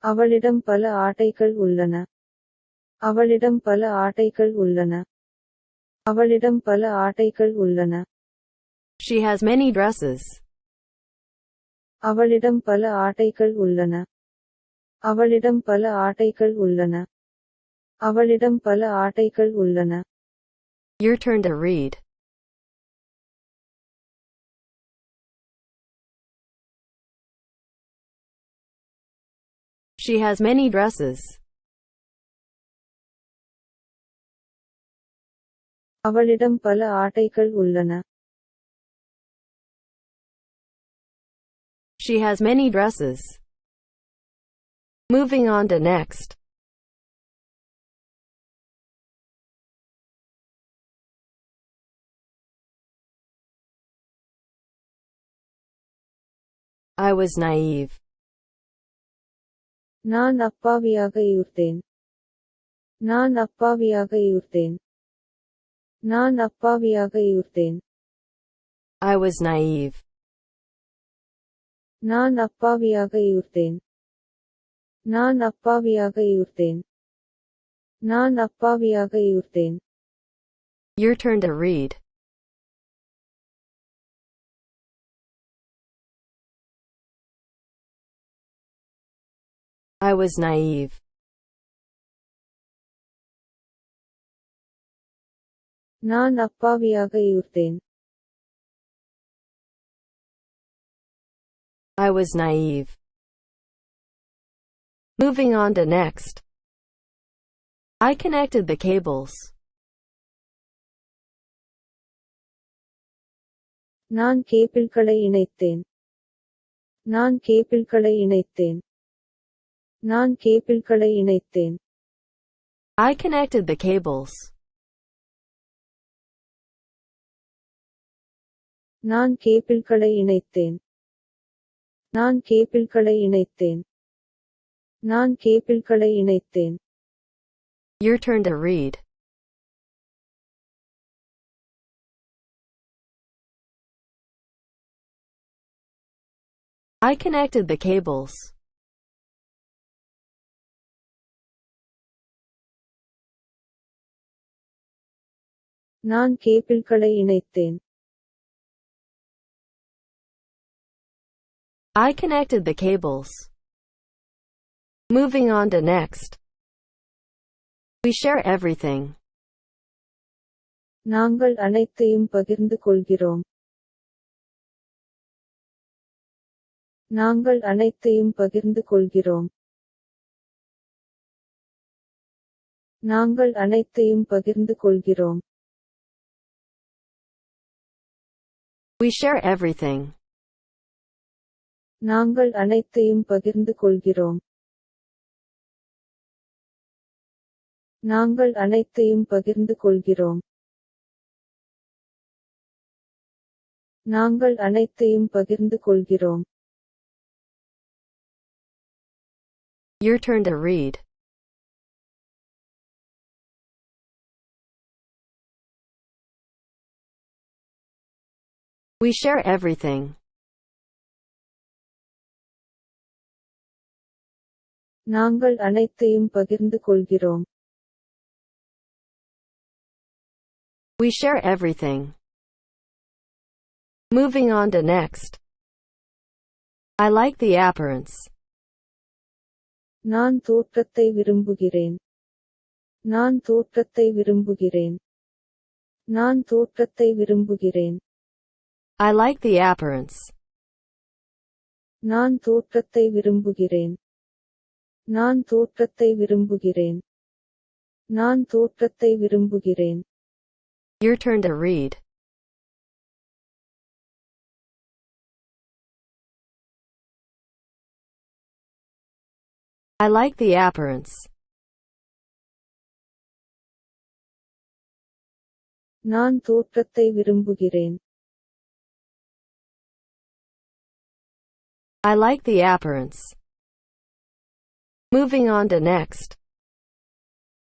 அவளிடம் பல ஆடைகள் உள்ளன. அவளிடம் பல ஆடைகள் உள்ளன. அவளிடம் பல ஆடைகள் உள்ளன. She has many dresses. அவளிடம் பல ஆடைகள் உள்ளன. அவளிடம் பல ஆடைகள் உள்ளன. அவளிடம் பல ஆடைகள் உள்ளன. Your turn to read. She has many dresses. அவளிடம் பல ஆடைகள் உள்ளன. She has many dresses. Moving on to next. I was naive. நான் அப்பாவியாக இருந்தேன். நான் அப்பாவியாக இருந்தேன். நான் அப்பாவியாக இருந்தேன். I was naive. நான் அப்பாவியாக இருந்தேன். நான் அப்பாவியாக இருந்தேன். நான் அப்பாவியாக இருந்தேன். Your turn to read. I was naive. நான் அப்பாவியாக இருந்தேன். I was naive. Moving on to next. I connected the cables. நான் கேபிள்களை இணைத்தேன். நான் கேபிள்களை இணைத்தேன். நான் கேபிள்களை இணைத்தேன். I connected the cables. நான் கேபிள்களை இணைத்தேன். நான் கேபிள்களை இணைத்தேன். நான் கேபிள்களை இணைத்தேன். Your turn to read. I connected the cables. நான் கேபிள்களை இணைத்தேன். I connected the cables. Moving on to next. We share everything. நாங்கள் அனைத்தையும் பகிர்ந்து கொள்கிறோம். நாங்கள் அனைத்தையும் பகிர்ந்து கொள்கிறோம். நாங்கள் அனைத்தையும் பகிர்ந்து கொள்கிறோம். We share everything. நாங்கள் அனைத்தையும் பகிர்ந்து கொள்கிறோம். நாங்கள் அனைத்தையும் பகிர்ந்து கொள்கிறோம். நாங்கள் அனைத்தையும் பகிர்ந்து கொள்கிறோம். Your turn to read. We share everything. நாங்கள் அனைத்தையும் பகிர்ந்து கொள்கிறோம். We share everything. Moving on to next. I like the appearance. நான் தோற்றத்தை விரும்புகிறேன். நான் தோற்றத்தை விரும்புகிறேன். நான் தோற்றத்தை விரும்புகிறேன். I like the appearance. நான் தோற்றத்தை விரும்புகிறேன். நான் தோற்றத்தை விரும்புகிறேன். நான் தோற்றத்தை விரும்புகிறேன். Your turn to read. I like the appearance. நான் தோற்றத்தை விரும்புகிறேன். I like the appearance. Moving on to next.